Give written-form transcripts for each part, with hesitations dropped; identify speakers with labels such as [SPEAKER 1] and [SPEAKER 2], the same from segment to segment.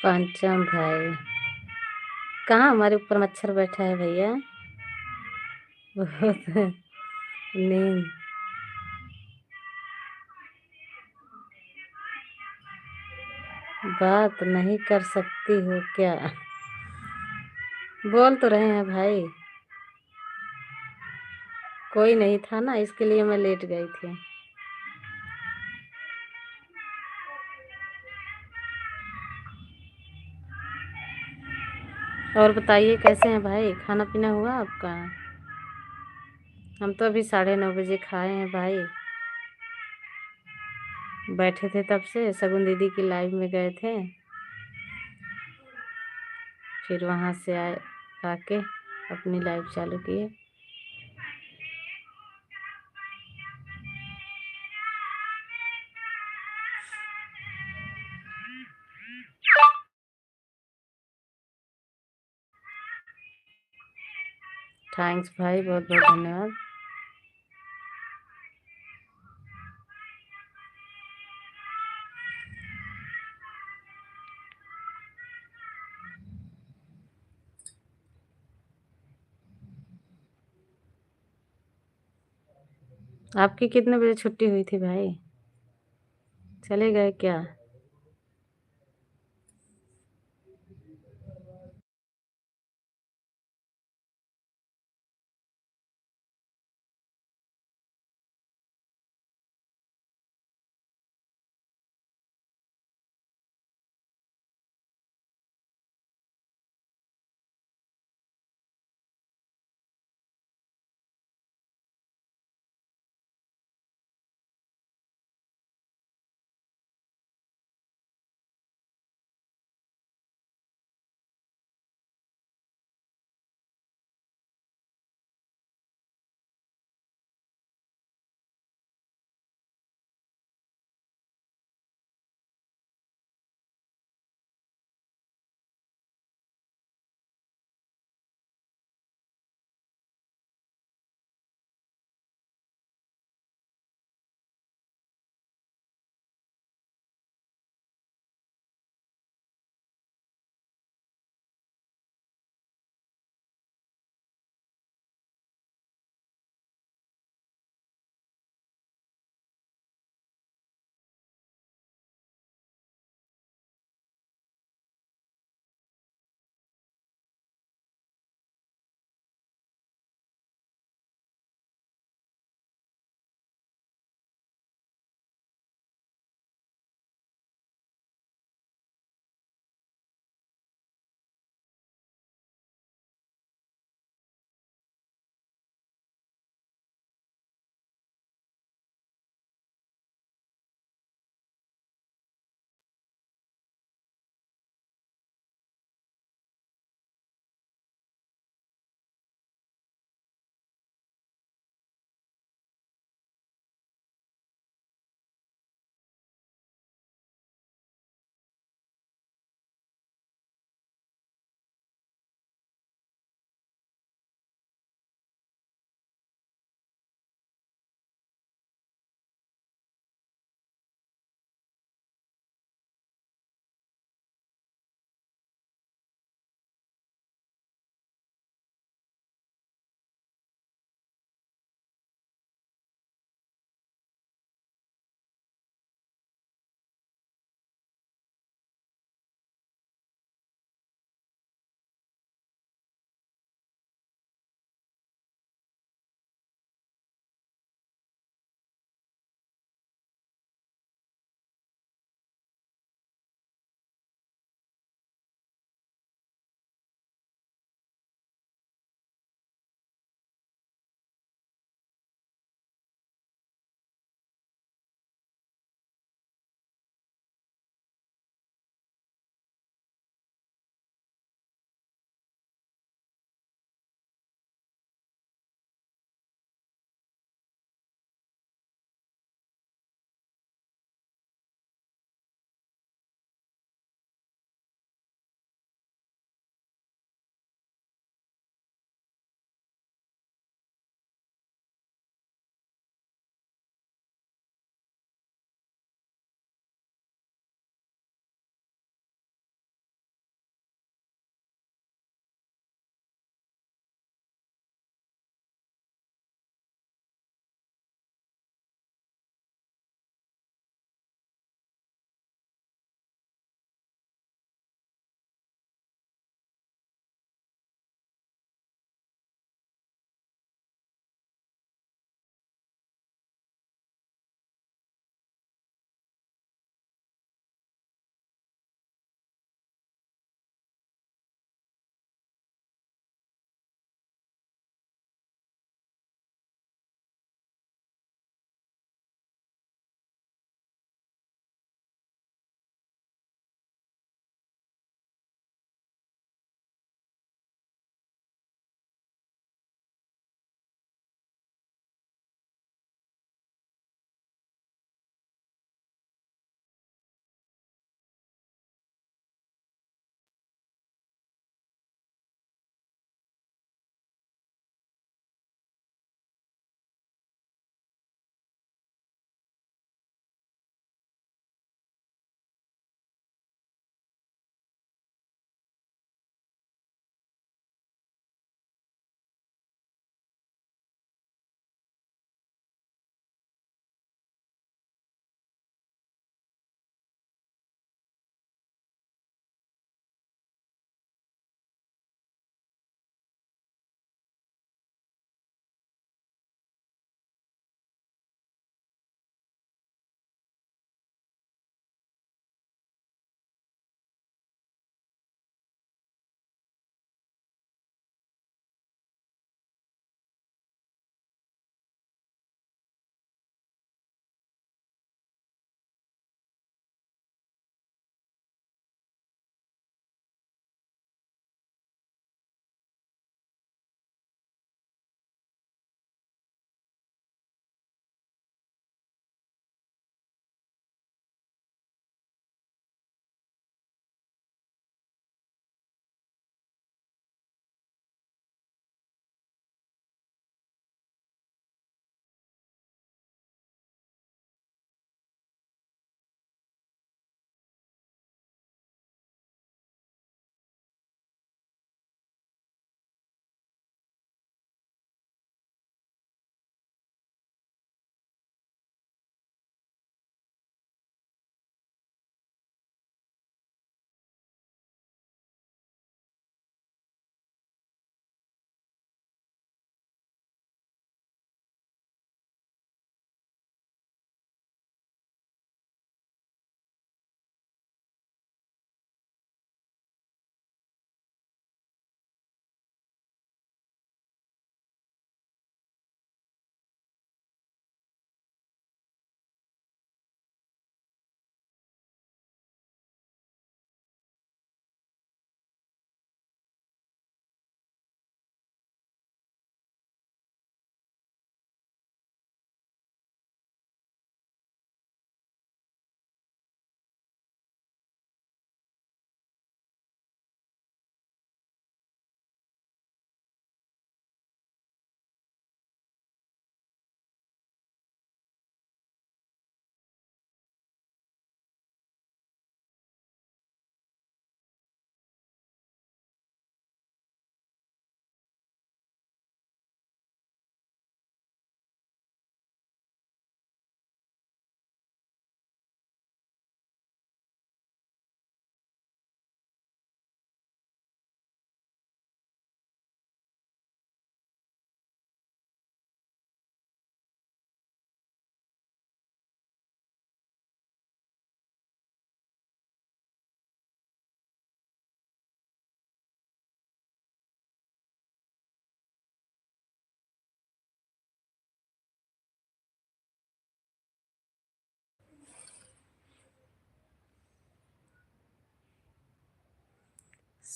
[SPEAKER 1] पांचम भाई। कहाँ हमारे ऊपर मच्छर बैठा है भैया। बहुत नींद। बात नहीं कर सकती हो क्या? बोल तो रहे हैं भाई। कोई नहीं था ना, इसके लिए मैं लेट गई थी। और बताइए कैसे हैं भाई, खाना पीना हुआ आपका? हम तो अभी 9:30 बजे खाए हैं भाई। बैठे थे तब से, शगुन दीदी की लाइव में गए थे। फिर वहां से आए, आके अपनी लाइव चालू किए। थैंक्स भाई, बहुत बहुत धन्यवाद। आपकी कितने बजे छुट्टी हुई थी भाई? चले गए क्या?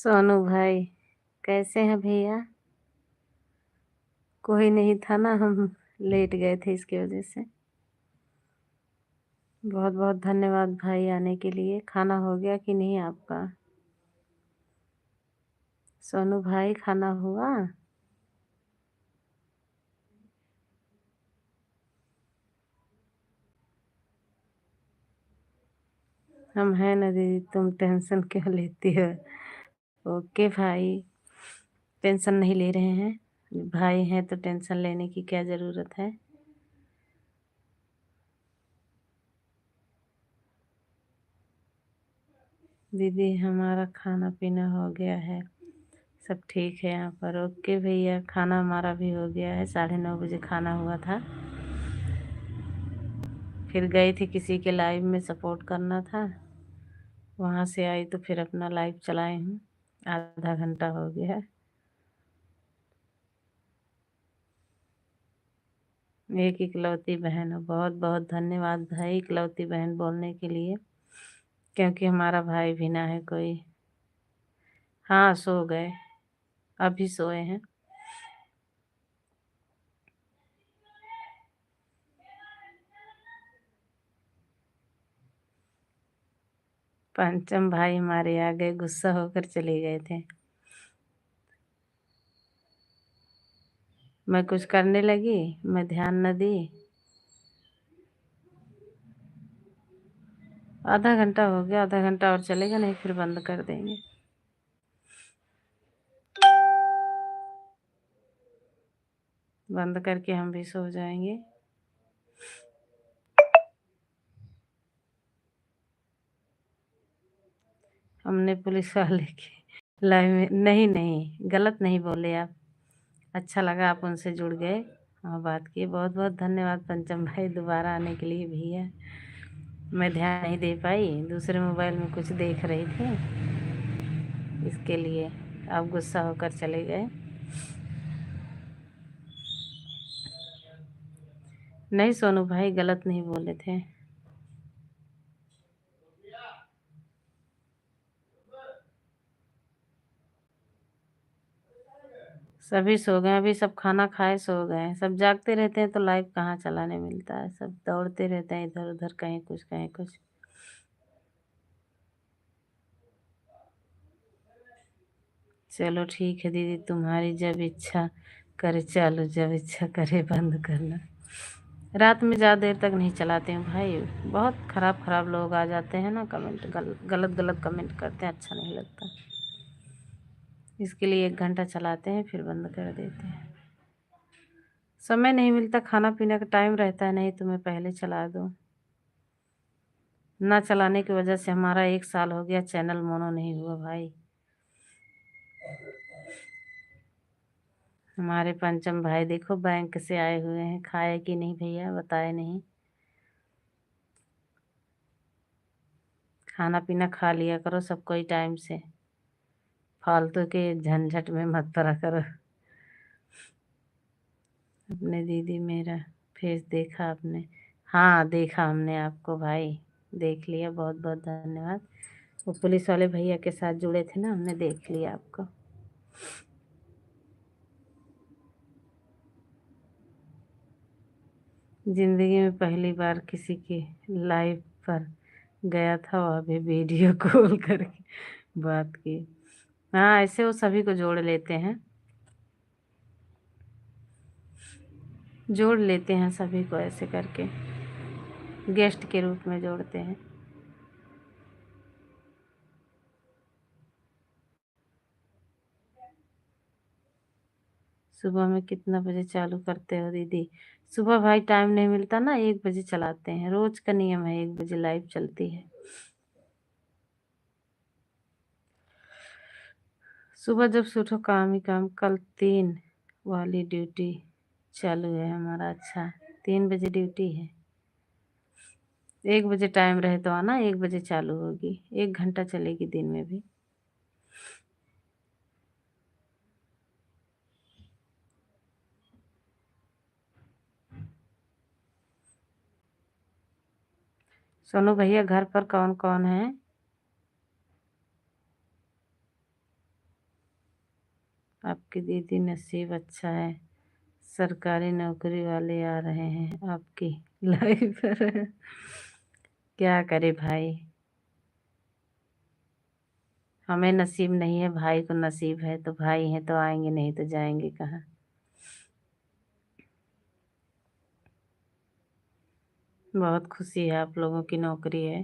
[SPEAKER 1] सोनू भाई कैसे हैं भैया? कोई नहीं था ना, हम लेट गए थे इसकी वजह से। बहुत बहुत धन्यवाद भाई आने के लिए। खाना हो गया कि नहीं आपका? सोनू भाई खाना हुआ? हम हैं ना दीदी, तुम टेंशन क्यों लेती हो? ओके भाई, टेंशन नहीं ले रहे हैं। भाई हैं तो टेंशन लेने की क्या ज़रूरत है। दीदी हमारा खाना पीना हो गया है, सब ठीक है यहाँ पर। ओके भैया, खाना हमारा भी हो गया है, 9:30 बजे खाना हुआ था। फिर गई थी किसी के लाइव में सपोर्ट करना था, वहाँ से आई तो फिर अपना लाइव चलाई हूँ। आधा घंटा हो गया है। एक इकलौती बहन हो। बहुत बहुत धन्यवाद भाई इकलौती बहन बोलने के लिए, क्योंकि हमारा भाई भी ना है कोई। हाँ सो गए, अभी सोए हैं। पंचम भाई हमारे आ गए, गुस्सा होकर चले गए थे। मैं कुछ करने लगी, मैं ध्यान न दी। आधा घंटा हो गया, आधा घंटा और चलेगा, नहीं फिर बंद कर देंगे। बंद करके हम भी सो जाएंगे। हमने पुलिस वाले की लाइव में नहीं नहीं गलत नहीं बोले आप। अच्छा लगा आप उनसे जुड़ गए और बात किए। बहुत बहुत धन्यवाद पंचम भाई दोबारा आने के लिए भैया। मैं ध्यान नहीं दे पाई, दूसरे मोबाइल में कुछ देख रही थी, इसके लिए आप गुस्सा होकर चले गए। नहीं सोनू भाई गलत नहीं बोले थे। सभी सो गए, अभी सब खाना खाए सो गए। सब जागते रहते हैं तो लाइव कहाँ चलाने मिलता है, सब दौड़ते रहते हैं इधर उधर, कहीं कुछ कहीं कुछ। चलो ठीक है दीदी, तुम्हारी जब इच्छा करे चालू, जब इच्छा करे बंद करना। रात में ज़्यादा देर तक नहीं चलाते हैं भाई, बहुत खराब खराब लोग आ जाते हैं ना, कमेंट गलत गलत कमेंट करते हैं, अच्छा नहीं लगता। इसके लिए 1 घंटा चलाते हैं फिर बंद कर देते हैं। समय नहीं मिलता, खाना पीने का टाइम रहता है, नहीं तो मैं पहले चला दूँ। ना चलाने की वजह से हमारा 1 साल हो गया, चैनल मोनो नहीं हुआ भाई। हमारे पंचम भाई देखो बैंक से आए हुए हैं, खाए कि नहीं भैया बताए नहीं। खाना पीना खा लिया करो सब कोई टाइम से, फालतू के झंझट में मत पड़ा करो। अपने दीदी मेरा फेस देखा आपने? हाँ देखा हमने आपको भाई, देख लिया। बहुत बहुत धन्यवाद। वो पुलिस वाले भैया के साथ जुड़े थे ना, हमने देख लिया आपको। जिंदगी में पहली बार किसी की लाइव पर गया था, वह भी वीडियो कॉल करके बात की। हाँ ऐसे वो सभी को जोड़ लेते हैं, जोड़ लेते हैं सभी को ऐसे करके, गेस्ट के रूप में जोड़ते हैं। सुबह में कितना बजे चालू करते हो दीदी? सुबह भाई टाइम नहीं मिलता ना, 1 बजे चलाते हैं, रोज का नियम है, 1 बजे लाइव चलती है। सुबह जब से उठो काम ही काम। कल 3 वाली ड्यूटी चालू है हमारा। अच्छा 3 बजे ड्यूटी है। 1 बजे टाइम रहे तो आना, 1 बजे चालू होगी, 1 घंटा चलेगी दिन में भी। सोनू भैया घर पर कौन कौन है? आपकी दीदी नसीब अच्छा है, सरकारी नौकरी वाले आ रहे हैं आपकी लाइफ पर। क्या करे भाई, हमें नसीब नहीं है, भाई को नसीब है, तो भाई हैं तो आएंगे, नहीं तो जाएंगे कहाँ। बहुत खुशी है आप लोगों की नौकरी है।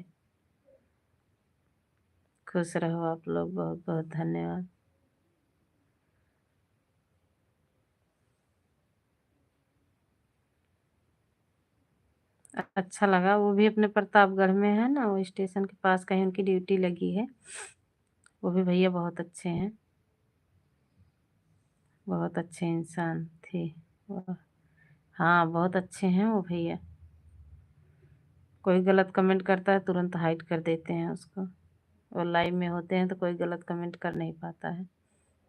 [SPEAKER 1] खुश रहो आप लोग, बहुत बहुत धन्यवाद। अच्छा लगा, वो भी अपने प्रतापगढ़ में है ना, वो स्टेशन के पास कहीं उनकी ड्यूटी लगी है। वो भी भैया बहुत अच्छे हैं, बहुत अच्छे इंसान थे वो। हाँ बहुत अच्छे हैं वो भैया। कोई गलत कमेंट करता है तुरंत हाइड कर देते हैं उसको। और लाइव में होते हैं तो कोई गलत कमेंट कर नहीं पाता है।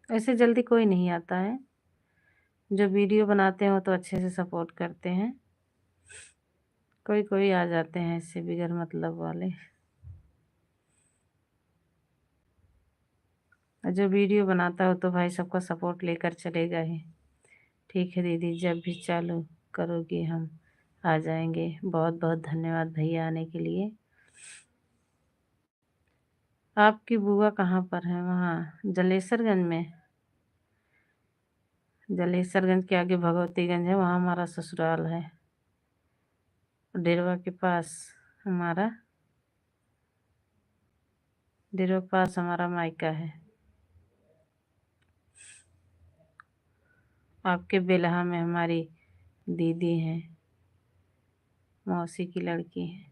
[SPEAKER 1] ऐसे जल्दी कोई नहीं आता है। जो वीडियो बनाते हैं वो तो अच्छे से सपोर्ट करते हैं। कोई कोई आ जाते हैं ऐसे बिगर मतलब वाले। और जो वीडियो बनाता है वो तो भाई सबका सपोर्ट लेकर चलेगा ही। ठीक है दीदी, जब भी चालू करोगी हम आ जाएंगे। बहुत बहुत धन्यवाद भैया आने के लिए। आपकी बुआ कहाँ पर है? वहाँ जलेसरगंज में? जलेसरगंज के आगे भगवतीगंज है, वहाँ हमारा ससुराल है। डेरवा के पास हमारा, डेरवा के पास हमारा मायका है। आपके बेलहा में हमारी दीदी है, मौसी की लड़की है।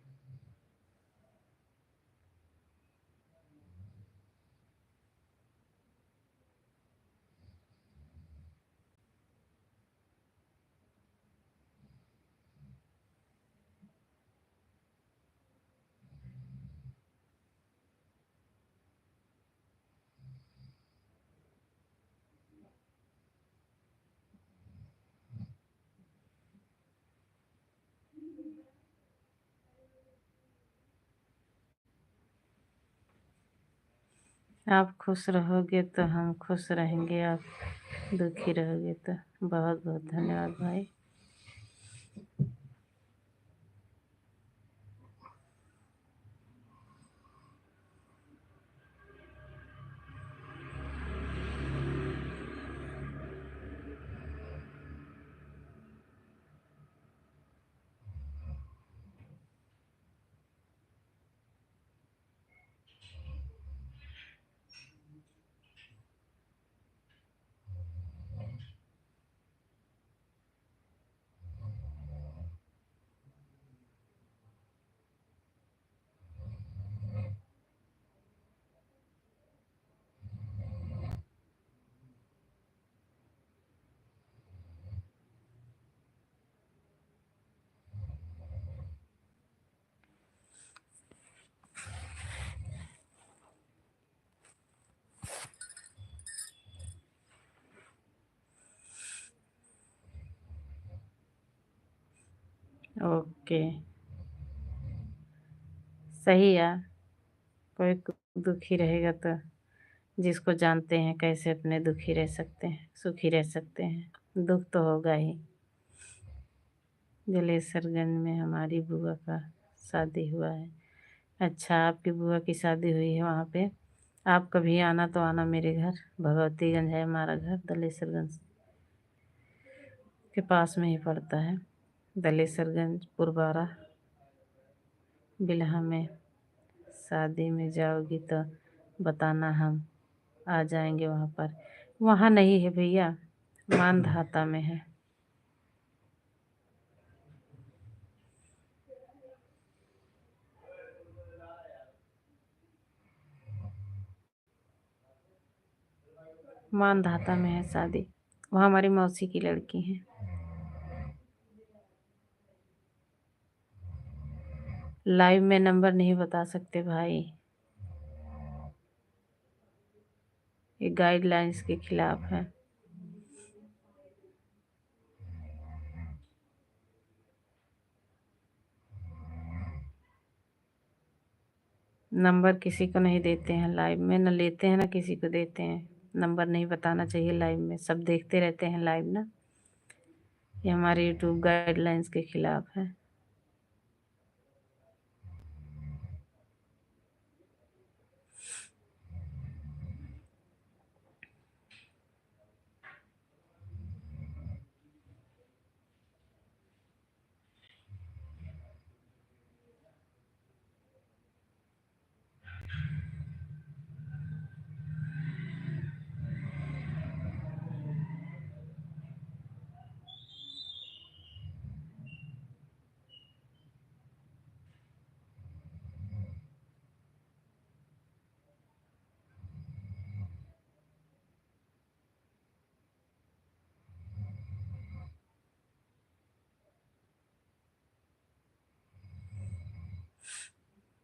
[SPEAKER 1] आप खुश रहोगे तो हम खुश रहेंगे, आप दुखी रहोगे तो। बहुत बहुत धन्यवाद भाई। ओके, सही है। कोई दुखी रहेगा तो जिसको जानते हैं कैसे अपने दुखी रह सकते हैं, सुखी रह सकते हैं, दुख तो होगा ही। जलेसरगंज में हमारी बुआ का शादी हुआ है। अच्छा, आपकी बुआ की शादी हुई है वहाँ पे? आप कभी आना तो आना मेरे घर, भगवतीगंज है हमारा घर, दलेसरगंज के पास में ही पड़ता है। दलेसरगंज पुरबारा बिल्हा में। शादी में जाओगी तो बताना, हम आ जाएंगे वहाँ पर। वहाँ नहीं है भैया, मानधाता में है। मानधाता में है शादी, वहाँ हमारी मौसी की लड़की है। लाइव में नंबर नहीं बता सकते भाई, ये गाइडलाइंस के खिलाफ है। नंबर किसी को नहीं देते हैं लाइव में, न लेते हैं ना किसी को देते हैं। नंबर नहीं बताना चाहिए लाइव में, सब देखते रहते हैं लाइव ना। ये हमारे यूट्यूब गाइडलाइंस के खिलाफ है।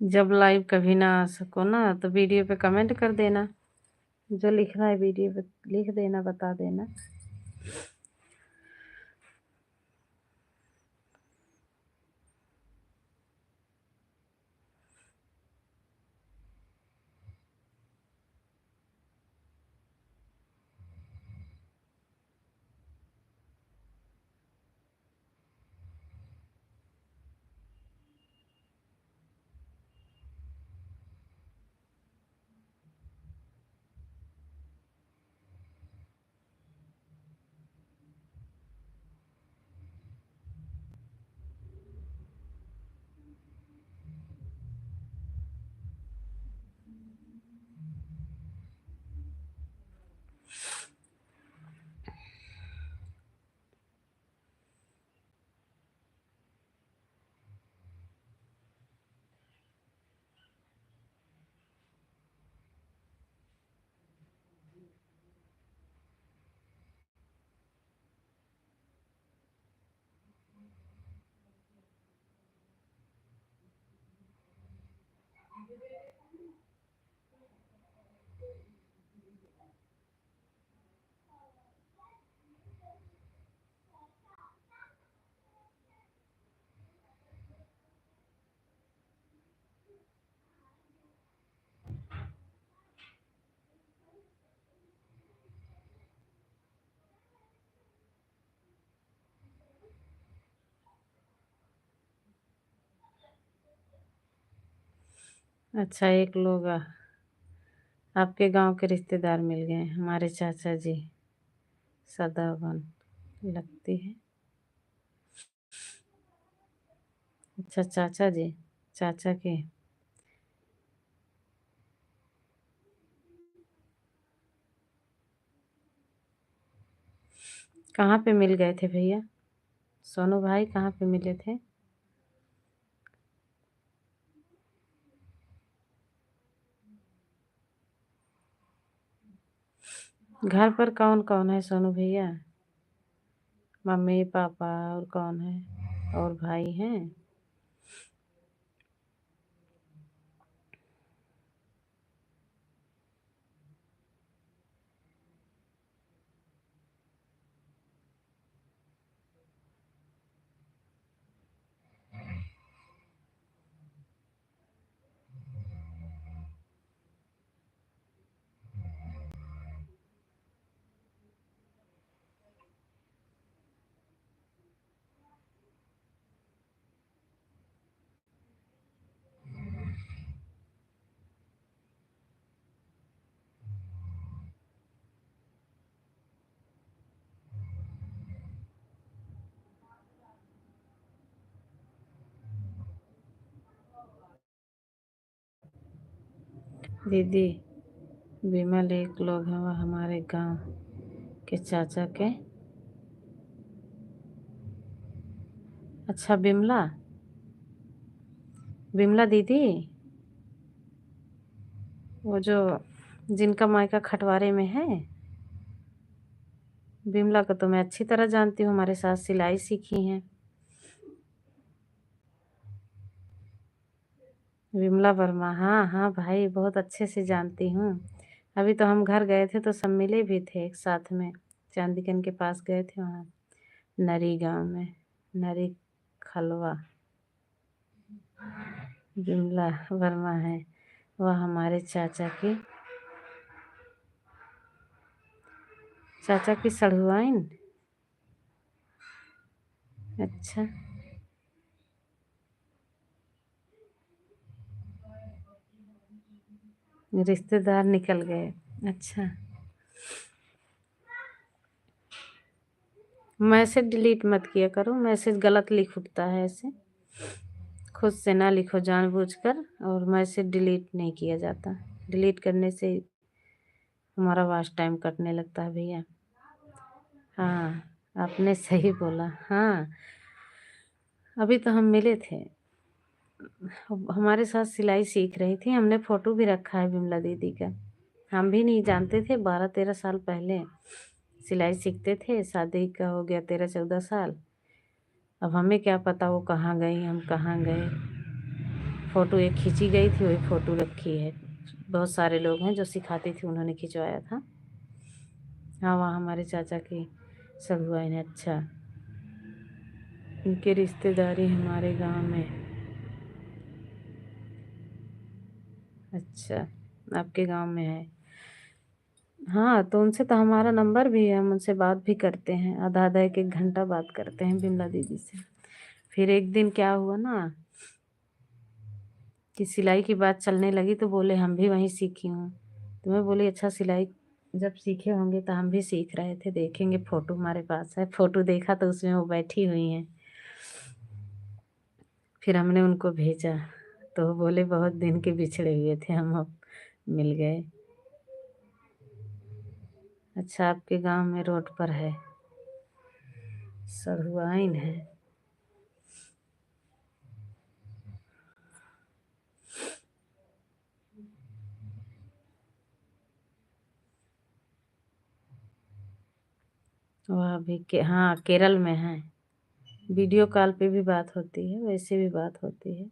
[SPEAKER 1] जब लाइव कभी ना आ सको ना तो वीडियो पे कमेंट कर देना, जो लिखना है वीडियो पे लिख देना, बता देना। अच्छा, एक लोग आपके गांव के रिश्तेदार मिल गए, हमारे चाचा जी सदाबन लगती है। अच्छा चाचा जी, चाचा के कहाँ पे मिल गए थे भैया? सोनू भाई कहाँ पे मिले थे? घर पर कौन कौन है सोनू भैया? मम्मी पापा और कौन है? और भाई हैं? दीदी विमल एक लोग हैं, वह हमारे गांव के चाचा के। अच्छा बिमला, विमला दीदी, वो जो जिनका मायका खटवारे में है। विमला को तो मैं अच्छी तरह जानती हूँ, हमारे साथ सिलाई सीखी हैं। विमला वर्मा, हाँ हाँ भाई, बहुत अच्छे से जानती हूँ। अभी तो हम घर गए थे तो सब मिले भी थे एक साथ में, चांदीकन के पास गए थे वहाँ, नरी गांव में, नरी खलवा। विमला वर्मा है, वह हमारे चाचा की चाचा की सढ़ुआइन। अच्छा, रिश्तेदार निकल गए। अच्छा, मैसेज डिलीट मत किया करो, मैसेज गलत लिख उठता है ऐसे। खुद से ना लिखो जानबूझकर, और मैसेज डिलीट नहीं किया जाता। डिलीट करने से हमारा वॉच टाइम कटने लगता है भैया। हाँ, आपने सही बोला। हाँ, अभी तो हम मिले थे, हमारे साथ सिलाई सीख रही थी। हमने फोटो भी रखा है विमला दीदी का। हम भी नहीं जानते थे, 12-13 साल पहले सिलाई सीखते थे। शादी का हो गया 13-14 साल। अब हमें क्या पता वो कहाँ गई, हम कहाँ गए। फोटो एक खींची गई थी, वही फोटो रखी है। बहुत सारे लोग हैं जो सिखाती थी, उन्होंने खिंचवाया था। हाँ, वहाँ हमारे चाचा की सब हुआ है। अच्छा, उनकी रिश्तेदारी हमारे गांव में। अच्छा, आपके गांव में है। हाँ, तो उनसे तो हमारा नंबर भी है, हम उनसे बात भी करते हैं। आधा आधा एक एक घंटा बात करते हैं बिमला दीदी से। फिर एक दिन क्या हुआ ना, कि सिलाई की बात चलने लगी तो बोले हम भी वहीं सीखी हूँ। तो मैं बोली अच्छा, सिलाई जब सीखे होंगे तो हम भी सीख रहे थे, देखेंगे। फोटो हमारे पास है, फोटो देखा तो उसमें वो बैठी हुई हैं। फिर हमने उनको भेजा, तो वो बोले बहुत दिन के बिछड़े हुए थे हम, अब मिल गए। अच्छा, आपके गांव में रोड पर है, सरुआइन है। वह भी हाँ, केरल में है। वीडियो कॉल पे भी बात होती है, वैसे भी बात होती है।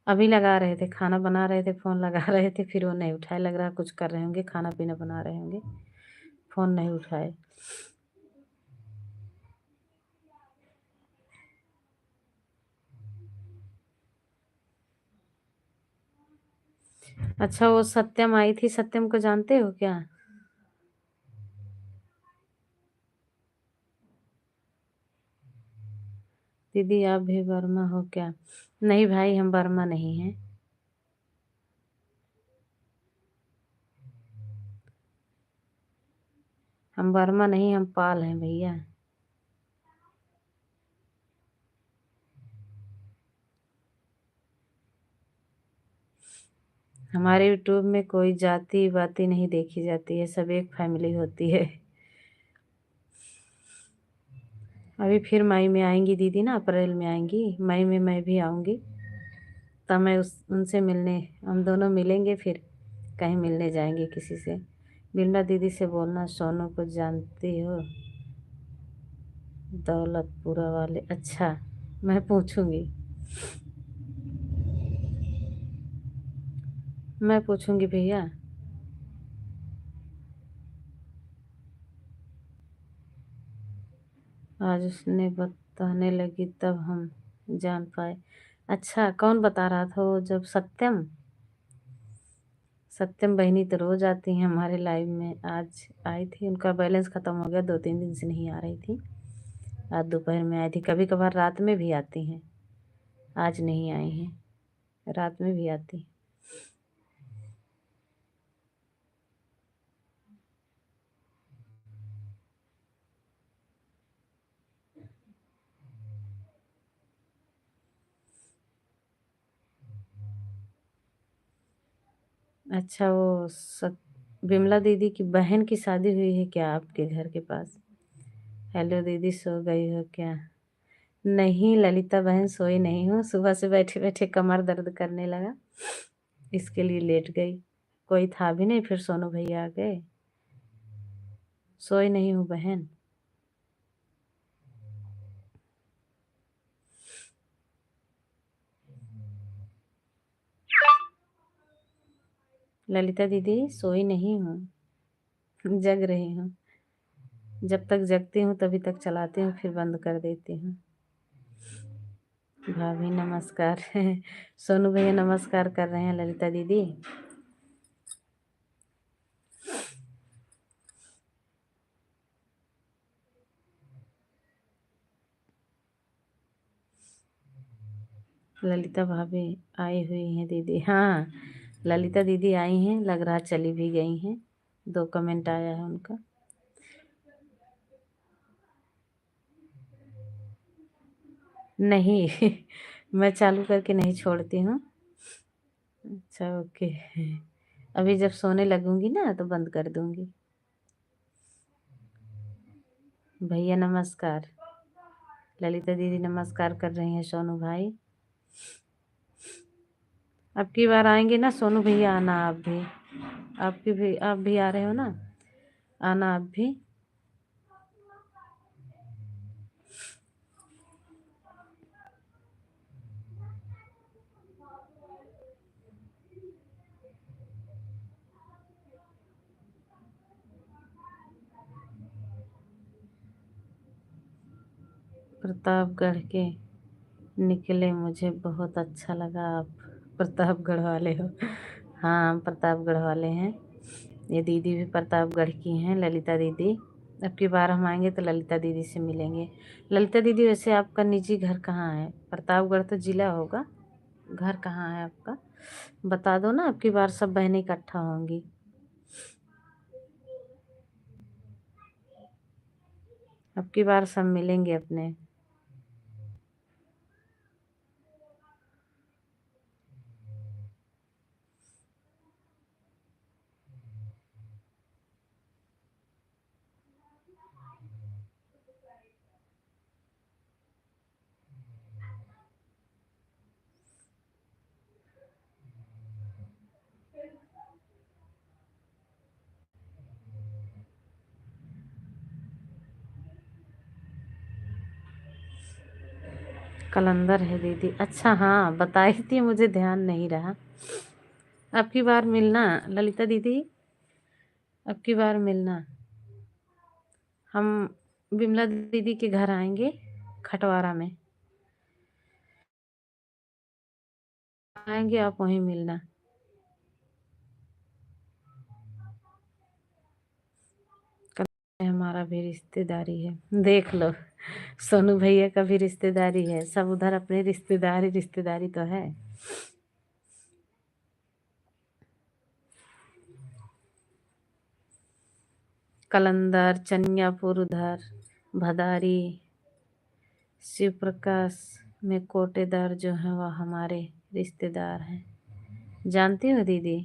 [SPEAKER 1] अभी लगा रहे थे, खाना बना रहे थे, फोन लगा रहे थे, फिर वो नहीं उठाए। लग रहा कुछ कर रहे होंगे, खाना पीना बना रहे होंगे, फोन नहीं उठाए। अच्छा, वो सत्यम आई थी, सत्यम को जानते हो क्या? दीदी आप भी बर्मा हो क्या? नहीं भाई, हम बर्मा नहीं हैं। हम बर्मा नहीं, हम पाल हैं भैया। हमारे यूट्यूब में कोई जाति वाति नहीं देखी जाती है, सब एक फैमिली होती है। अभी फिर मई में आएंगी दीदी ना, अप्रैल में आएंगी। मई में मैं भी आऊंगी, तब मैं उनसे मिलने, हम दोनों मिलेंगे। फिर कहीं मिलने जाएंगे किसी से। बिमला दीदी से बोलना सोनू को जानती हो, दौलतपुरा वाले। अच्छा, मैं पूछूंगी, मैं पूछूंगी भैया। आज उसने बताने लगी तब हम जान पाए। अच्छा, कौन बता रहा था वो? जब सत्यम, सत्यम बहनी तो रोज आती हैं हमारे लाइव में। आज आई थी, उनका बैलेंस खत्म हो गया, 2-3 दिन से नहीं आ रही थी। आज दोपहर में आई थी, कभी कभार रात में भी आती हैं। आज नहीं आई हैं, रात में भी आती। अच्छा, वो विमला दीदी की बहन की शादी हुई है क्या आपके घर के पास? हेलो दीदी, सो गई हो क्या? नहीं ललिता बहन, सोई नहीं हूँ। सुबह से बैठे बैठे कमर दर्द करने लगा, इसके लिए लेट गई। कोई था भी नहीं, फिर सोनू भैया आ गए। सोई नहीं हूँ बहन। ललिता दीदी, सोई नहीं हूँ, जग रही हूँ। जब तक जगती हूँ तभी तक चलाती हूँ, फिर बंद कर देती हूँ। भाभी नमस्कार। सोनू भैया नमस्कार कर रहे हैं ललिता दीदी। ललिता भाभी आई हुई हैं दीदी, हाँ। ललिता दीदी आई हैं, लग रहा चली भी गई हैं। 2 कमेंट आया है उनका। नहीं मैं चालू करके नहीं छोड़ती हूँ। अच्छा ओके। अभी जब सोने लगूंगी ना तो बंद कर दूंगी। भैया नमस्कार। ललिता दीदी नमस्कार कर रही हैं सोनू भाई। अब की बार आएंगे ना सोनू भैया, आना आप भी। आपकी भी, आप भी आ रहे हो ना, आना आप भी। प्रतापगढ़ के निकले, मुझे बहुत अच्छा लगा। आप प्रतापगढ़ वाले हो? हाँ, हम प्रतापगढ़ वाले हैं। ये दीदी भी प्रतापगढ़ की हैं, ललिता दीदी। अब की बार हम आएंगे तो ललिता दीदी से मिलेंगे। ललिता दीदी, वैसे आपका निजी घर कहाँ है? प्रतापगढ़ तो जिला होगा, घर कहाँ है आपका? बता दो ना, अब की बार सब बहनें इकट्ठा होंगी। अब की बार सब मिलेंगे अपने। कलंदर है दीदी, अच्छा हाँ बताई थी, मुझे ध्यान नहीं रहा। अब की बार मिलना ललिता दीदी, अब की बार मिलना। हम विमला दीदी के घर आएंगे, खटवारा में आएंगे, आप वहीं मिलना। हमारा भी रिश्तेदारी है, देख लो। सोनू भैया का भी रिश्तेदारी है, सब उधर अपने रिश्तेदारी रिश्तेदारी तो है। कलंदर, चनियापुर उधर, भदारी, शिव प्रकाश में कोटेदार जो है वह हमारे रिश्तेदार हैं। जानती हो दीदी?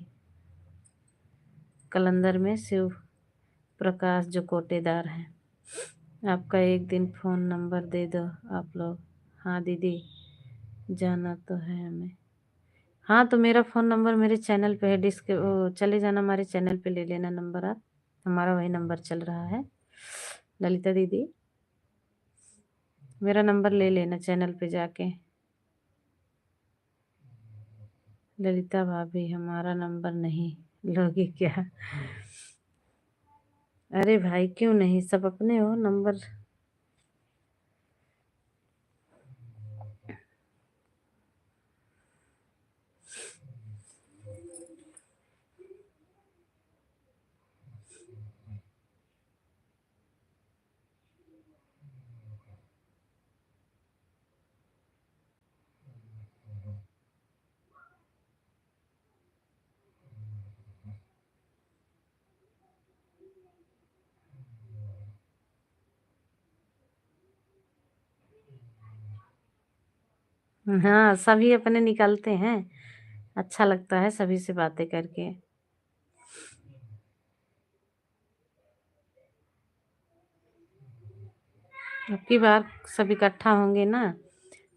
[SPEAKER 1] कलंदर में शिव प्रकाश जो कोटेदार हैं। आपका एक दिन फ़ोन नंबर दे दो आप लोग। हाँ दीदी, जाना तो है हमें। हाँ तो मेरा फ़ोन नंबर मेरे चैनल पे है, चले जाना हमारे चैनल पे, ले लेना नंबर आप। हमारा वही नंबर चल रहा है। ललिता दीदी, मेरा नंबर ले लेना चैनल पे जाके। ललिता भाभी, हमारा नंबर नहीं लोगी क्या? अरे भाई क्यों नहीं, सब अपने हो नंबर। हाँ, सभी अपने निकलते हैं, अच्छा लगता है सभी से बातें करके। अब की बार सब इकट्ठा होंगे ना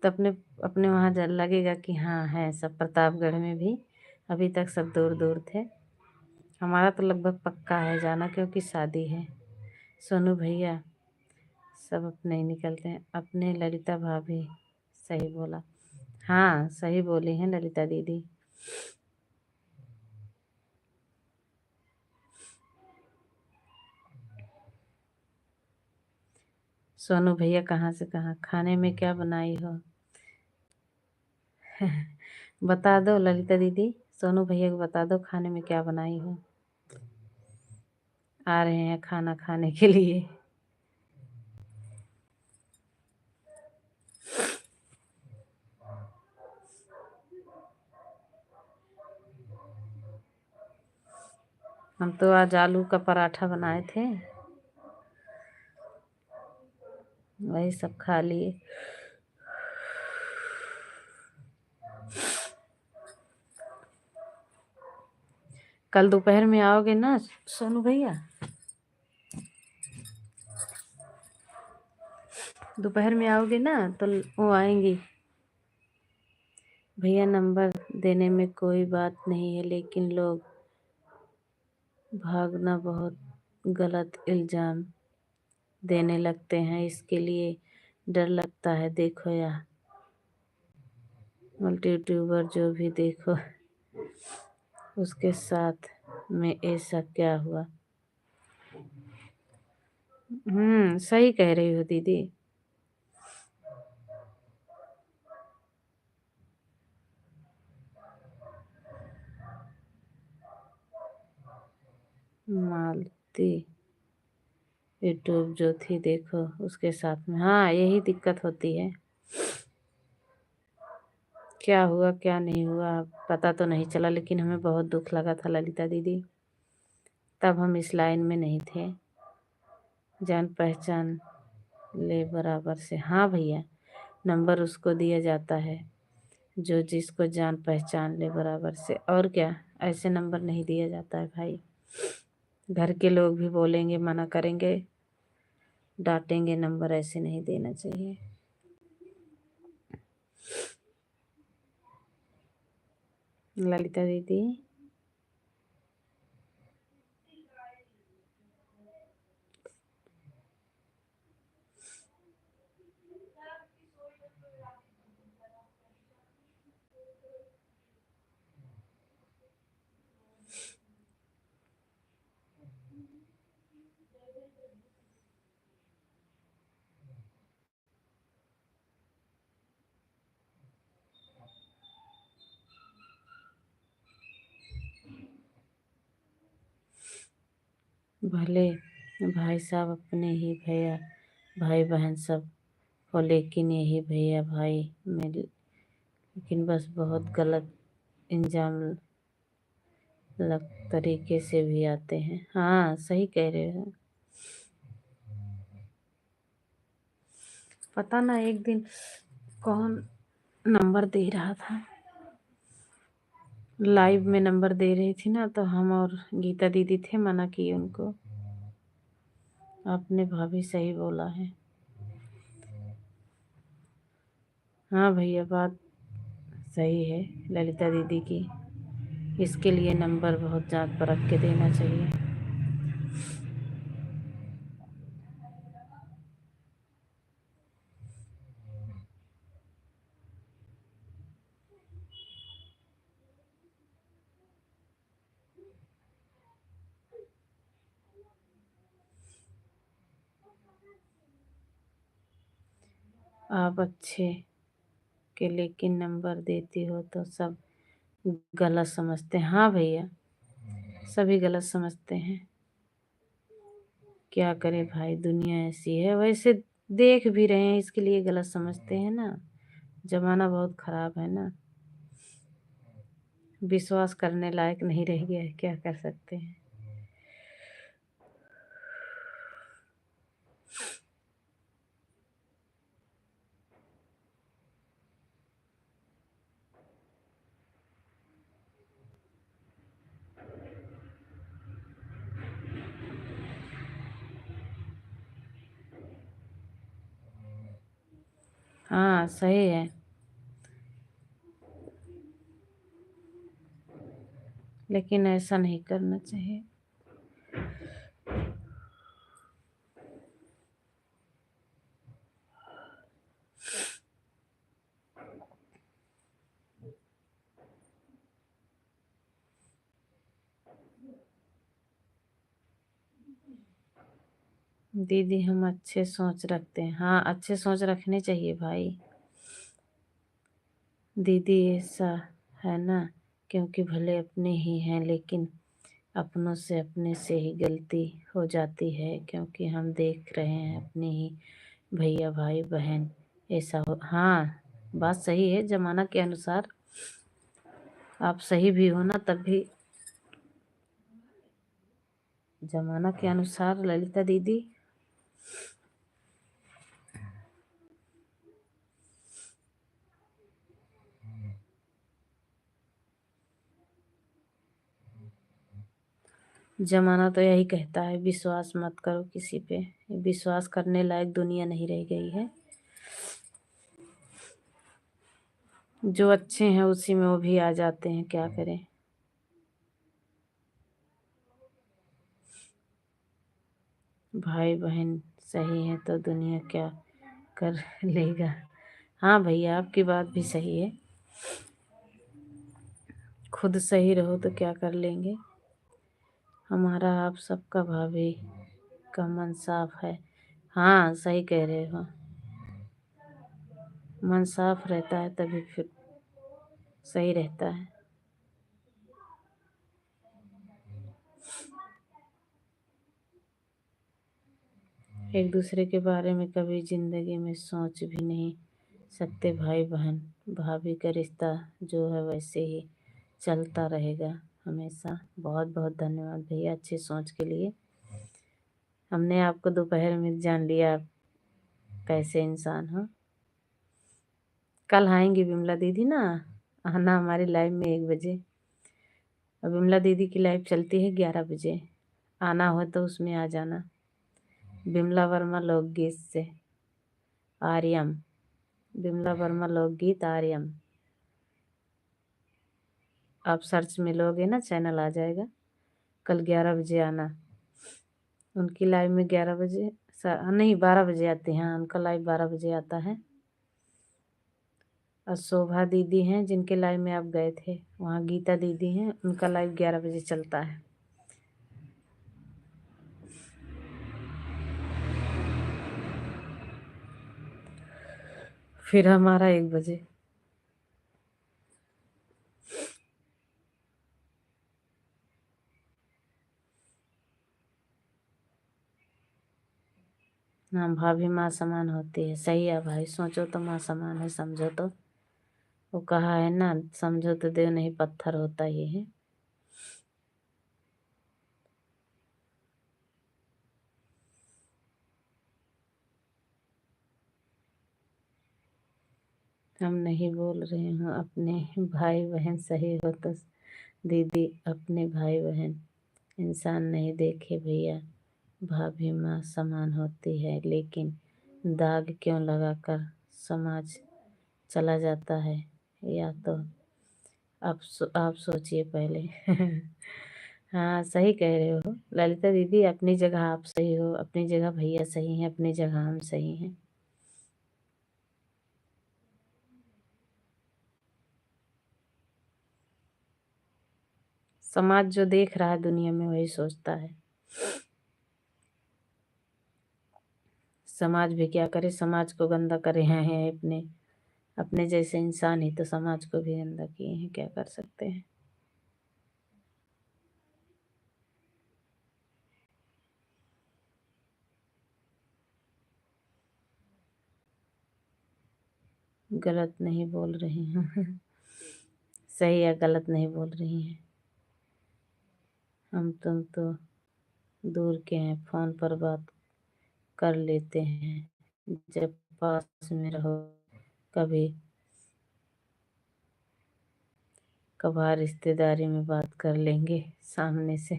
[SPEAKER 1] तो अपने अपने वहाँ लगेगा कि हाँ है सब प्रतापगढ़ में भी। अभी तक सब दूर दूर थे। हमारा तो लगभग पक्का है जाना, क्योंकि शादी है। सोनू भैया सब अपने ही निकलते हैं अपने। ललिता भाभी, सही बोला। हाँ सही बोली हैं ललिता दीदी। सोनू भैया कहाँ से कहाँ, खाने में क्या बनाई हो? बता दो ललिता दीदी, सोनू भैया को बता दो खाने में क्या बनाई हो। आ रहे हैं खाना खाने के लिए। हम तो आज आलू का पराठा बनाए थे, वही सब खा लिए। कल दोपहर में आओगे ना सोनू भैया? दोपहर में आओगे ना तो वो आएंगी। भैया नंबर देने में कोई बात नहीं है, लेकिन लोग भागना बहुत गलत इल्जाम देने लगते हैं, इसके लिए डर लगता है। देखो यार मल्टी यूट्यूबर जो भी देखो उसके साथ में ऐसा क्या हुआ। सही कह रही हो दीदी। मालती यूट्यूब जो थी देखो उसके साथ में, हाँ यही दिक्कत होती है। क्या हुआ क्या नहीं हुआ पता तो नहीं चला, लेकिन हमें बहुत दुख लगा था ललिता दीदी, तब हम इस लाइन में नहीं थे। जान पहचान ले बराबर से, हाँ भैया नंबर उसको दिया जाता है जो जिसको जान पहचान ले बराबर से, और क्या, ऐसे नंबर नहीं दिया जाता है भाई। घर के लोग भी बोलेंगे, मना करेंगे, डांटेंगे, नंबर ऐसे नहीं देना चाहिए। ललिता दीदी भले भाई साहब अपने ही भैया भाई बहन सब हो, लेकिन यही भैया भाई में लेकिन बस बहुत गलत इंजाम लग तरीके से भी आते हैं। हाँ सही कह रहे हो। पता ना एक दिन कौन नंबर दे रहा था, लाइव में नंबर दे रही थी ना, तो हम और गीता दीदी थे, मना किए उनको। आपने भाभी सही बोला है। हाँ भैया बात सही है ललिता दीदी की, इसके लिए नंबर बहुत जांच परख के देना चाहिए। आप अच्छे के लेकिन नंबर देती हो तो सब गलत समझते हैं। हाँ भैया सभी गलत समझते हैं, क्या करे भाई, दुनिया ऐसी है। वैसे देख भी रहे हैं इसके लिए गलत समझते हैं ना, जमाना बहुत खराब है ना, विश्वास करने लायक नहीं रह गया है, क्या कर सकते हैं। हाँ सही है, लेकिन ऐसा नहीं करना चाहिए। दीदी हम अच्छे सोच रखते हैं, हाँ अच्छे सोच रखने चाहिए भाई। दीदी ऐसा है ना, क्योंकि भले अपने ही हैं, लेकिन अपनों से अपने से ही गलती हो जाती है, क्योंकि हम देख रहे हैं अपने ही भैया भाई बहन ऐसा हो। हाँ बात सही है, जमाना के अनुसार आप सही भी हो ना, तब भी जमाना के अनुसार ललिता दीदी। जमाना तो यही कहता है, विश्वास मत करो किसी पे। विश्वास करने लायक दुनिया नहीं रह गई है। जो अच्छे हैं उसी में वो भी आ जाते हैं, क्या करें। भाई बहन सही है तो दुनिया क्या कर लेगा। हाँ भैया, आपकी बात भी सही है। खुद सही रहो तो क्या कर लेंगे। हमारा आप सबका भाभी का मन साफ है। हाँ सही कह रहे हो। मन साफ रहता है तभी फिर सही रहता है। एक दूसरे के बारे में कभी जिंदगी में सोच भी नहीं सकते भाई बहन। भाभी का रिश्ता जो है वैसे ही चलता रहेगा हमेशा। बहुत बहुत धन्यवाद भैया अच्छी सोच के लिए। हमने आपको दोपहर में जान लिया आप कैसे इंसान हो। कल आएंगी विमला दीदी ना, आना हमारी लाइव में 1 बजे। और विमला दीदी की लाइव चलती है 11 बजे। आना हो तो उसमें आ जाना। विमला वर्मा लोकगीत से आर्यम। विमला वर्मा लोकगीत आर्यम। आप सर्च में लोगे ना चैनल आ जाएगा। कल 11 बजे आना। उनकी लाइव में 11 बजे नहीं 12 बजे आते हैं। उनका लाइव 12 बजे आता है। और शोभा दीदी हैं जिनके लाइव में आप गए थे, वहाँ गीता दीदी हैं, उनका लाइव 11 बजे चलता है। फिर हमारा 1 बजे। हाँ भाभी माँ समान होती है। सही है भाई, सोचो तो माँ समान है, समझो तो। वो कहा है ना, समझो तो देव नहीं पत्थर होता ही है। हम नहीं बोल रहे हूँ अपने भाई बहन सही हो तो दीदी अपने भाई बहन इंसान नहीं देखे भैया। भाभी माँ समान होती है लेकिन दाग क्यों लगाकर समाज चला जाता है। या तो आप सोचिए पहले। हाँ सही कह रहे हो ललिता दीदी। अपनी जगह आप सही हो, अपनी जगह भैया सही हैं, अपनी जगह हम सही हैं। समाज जो देख रहा है दुनिया में वही सोचता है। समाज भी क्या करे, समाज को गंदा करे हैं अपने अपने जैसे इंसान ही तो समाज को भी गंदा किए हैं, क्या कर सकते हैं। गलत नहीं बोल रही हूँ। सही है, गलत नहीं बोल रही हैं। हम तुम तो दूर के हैं, फोन पर बात कर लेते हैं जब पास में रहो। कभी कभार रिश्तेदारी में बात कर लेंगे सामने से।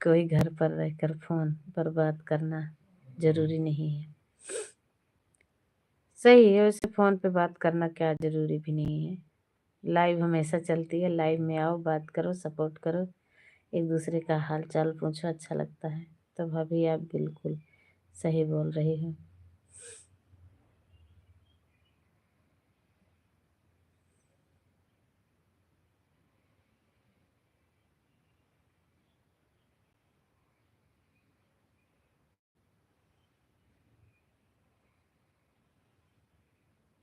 [SPEAKER 1] कोई घर पर रहकर फोन पर बात करना जरूरी नहीं है। सही है, वैसे फोन पे बात करना क्या जरूरी भी नहीं है। लाइव हमेशा चलती है, लाइव में आओ, बात करो, सपोर्ट करो, एक दूसरे का हाल चाल पूछो, अच्छा लगता है। तो भाभी आप बिल्कुल सही बोल रही हो।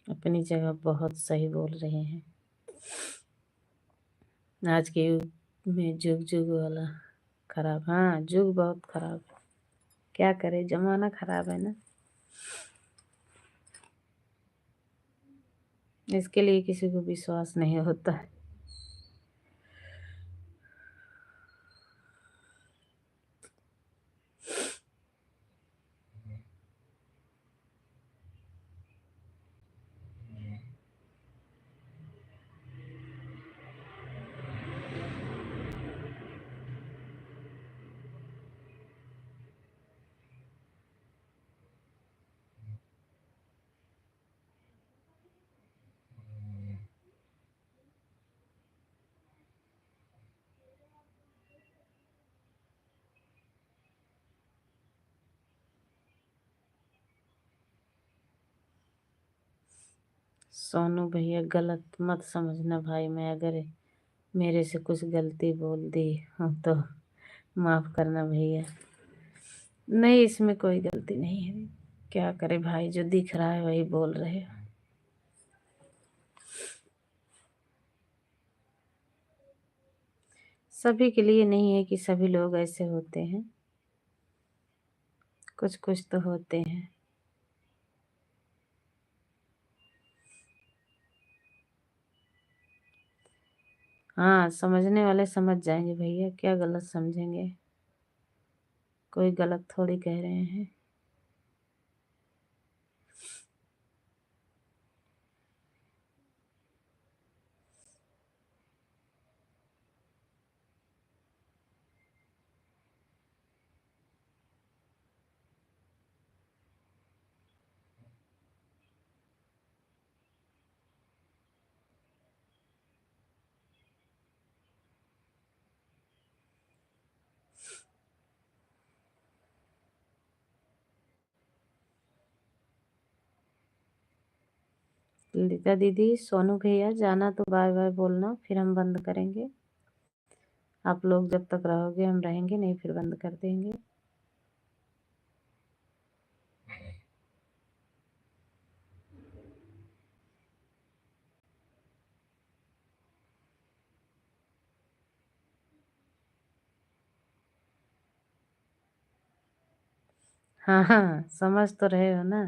[SPEAKER 1] अपनी जगह बहुत सही बोल रहे हैं। आज के युग में जुग जुग वाला खराब। हाँ जुग बहुत खराब है, क्या करे, जमाना खराब है ना। इसके लिए किसी को विश्वास नहीं होता है। सोनू भैया गलत मत समझना भाई, मैं अगर मेरे से कुछ गलती बोल दी हो तो माफ करना भैया। नहीं, इसमें कोई गलती नहीं है। क्या करे भाई, जो दिख रहा है वही बोल रहे हैं। सभी के लिए नहीं है कि सभी लोग ऐसे होते हैं, कुछ कुछ तो होते हैं। हाँ, समझने वाले समझ जाएंगे भैया, क्या गलत समझेंगे, कोई गलत थोड़ी कह रहे हैं। ललिता दीदी, सोनू भैया, जाना तो बाय बाय बोलना, फिर हम बंद करेंगे। आप लोग जब तक रहोगे हम रहेंगे, नहीं फिर बंद कर देंगे। हाँ हाँ, समझ तो रहे हो ना।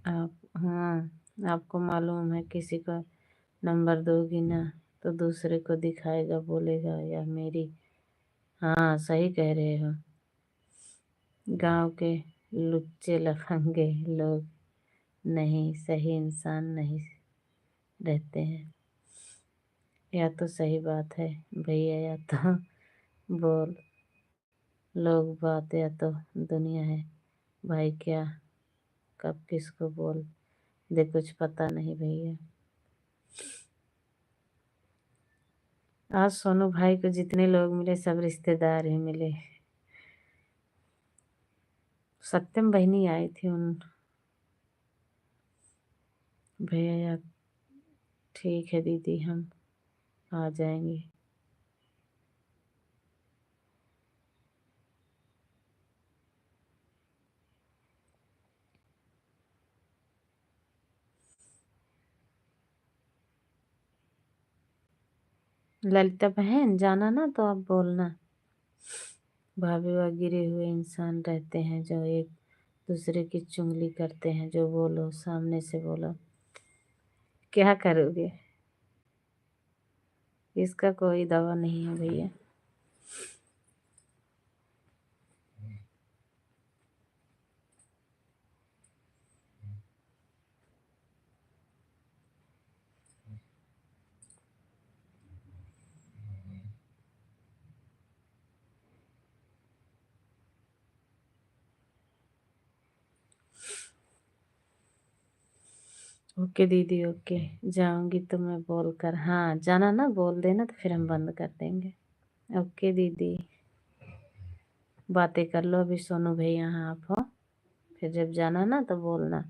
[SPEAKER 1] आप, हाँ, आपको मालूम है, किसी का नंबर दोगी ना तो दूसरे को दिखाएगा, बोलेगा या मेरी। हाँ, सही कह रहे हो। गांव के लुच्चे लफंगे लोग नहीं, सही इंसान नहीं रहते हैं। या तो सही बात है भैया, या तो बोल लोग बात, या तो दुनिया है भाई। क्या कब किसको बोल दे कुछ पता नहीं भैया। आज सोनू भाई को जितने लोग मिले सब रिश्तेदार ही मिले। सत्यम बहनी आई थी उन भैया। ठीक है दीदी, हम आ जाएंगे। ललिता बहन, जाना ना तो आप बोलना। भाभी वह गिरे हुए इंसान रहते हैं जो एक दूसरे की चुगली करते हैं। जो बोलो सामने से बोलो। क्या करोगे, इसका कोई दवा नहीं है भैया। ओके दीदी, ओके। जाऊंगी तो मैं बोल कर, हाँ जाना ना बोल देना तो फिर हम बंद कर देंगे। ओके दीदी, बातें कर लो अभी सोनू भैया यहाँ आप हो, फिर जब जाना ना तो बोलना।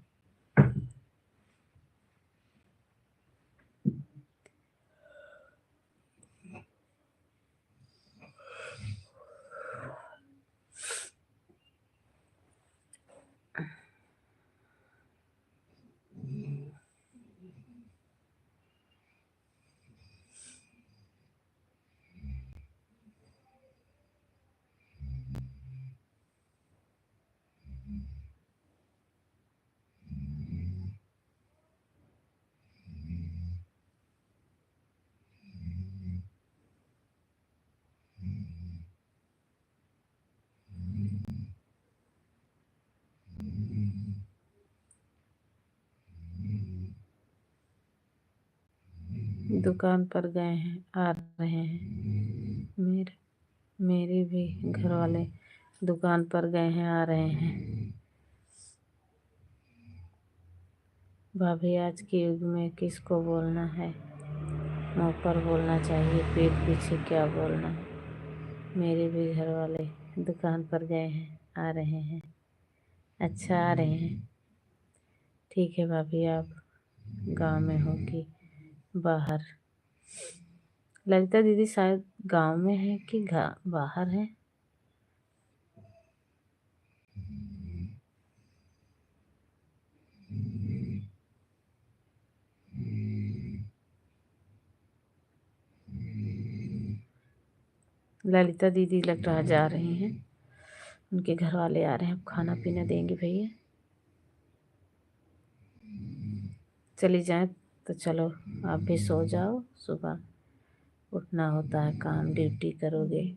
[SPEAKER 1] दुकान पर गए हैं, आ रहे हैं। मेरे मेरे भी घर वाले दुकान पर गए हैं, आ रहे हैं। भाभी, आज के युग में किसको बोलना है? मुंह पर बोलना चाहिए, पीठ पीछे क्या बोलना है। मेरे भी घर वाले दुकान पर गए हैं, आ रहे हैं। अच्छा, आ रहे हैं। ठीक है भाभी, आप गांव में हो कि बाहर? ललिता दीदी शायद गांव में है कि बाहर है। ललिता दीदी लग रहा जा रही हैं, उनके घर वाले आ रहे हैं, अब खाना पीना देंगे भैया। चली जाए तो चलो, आप भी सो जाओ, सुबह उठना होता है, काम ड्यूटी करोगे।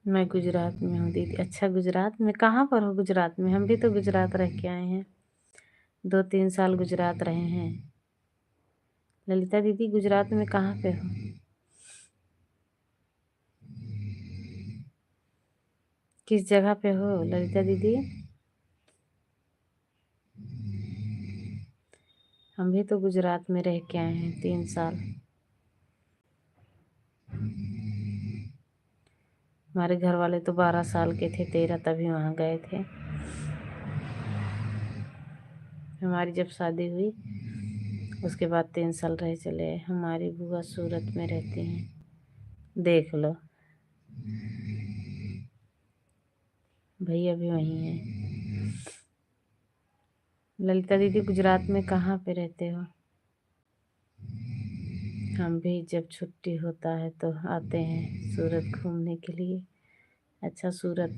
[SPEAKER 1] मैं गुजरात में हूँ दीदी। अच्छा, गुजरात में कहाँ पर हो? गुजरात में हम भी तो गुजरात रह के आए हैं, 2-3 साल गुजरात रहे हैं। ललिता दीदी गुजरात में कहाँ पे हो? किस जगह पे हो ललिता दीदी? हम भी तो गुजरात में रह के आए हैं 3 साल। हमारे घर वाले तो 12 साल के थे, 13 तभी वहाँ गए थे। हमारी जब शादी हुई उसके बाद 3 साल रह चले आए। हमारी बुआ सूरत में रहती हैं, देख लो। भैया भी वहीं हैं। ललिता दीदी गुजरात में कहाँ पे रहते हो? हम भी जब छुट्टी होता है तो आते हैं सूरत घूमने के लिए। अच्छा, सूरत,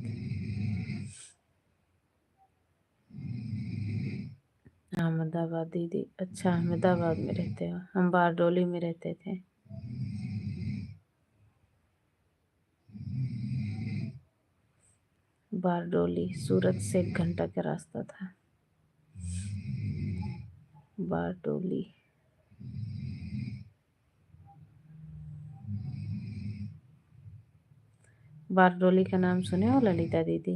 [SPEAKER 1] अहमदाबाद दीदी। अच्छा, अहमदाबाद में रहते हो। हम बारडोली में रहते थे। बारडोली सूरत से 1 घंटा का रास्ता था। बारडोली। बारडोली का नाम सुने हो ललिता दीदी?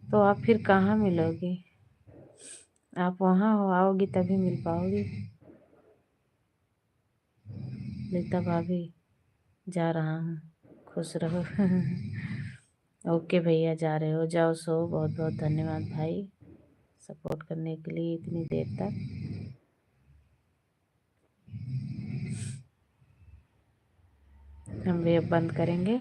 [SPEAKER 1] तो आप फिर कहाँ मिलोगी? आप वहाँ हो, आओगी तभी मिल पाओगी। ललिता भाभी, जा रहा हूँ, खुश रहो। ओके भैया, जा रहे हो, जाओ सो। बहुत बहुत धन्यवाद भाई, सपोर्ट करने के लिए इतनी देर तक। हम भी अब बंद करेंगे।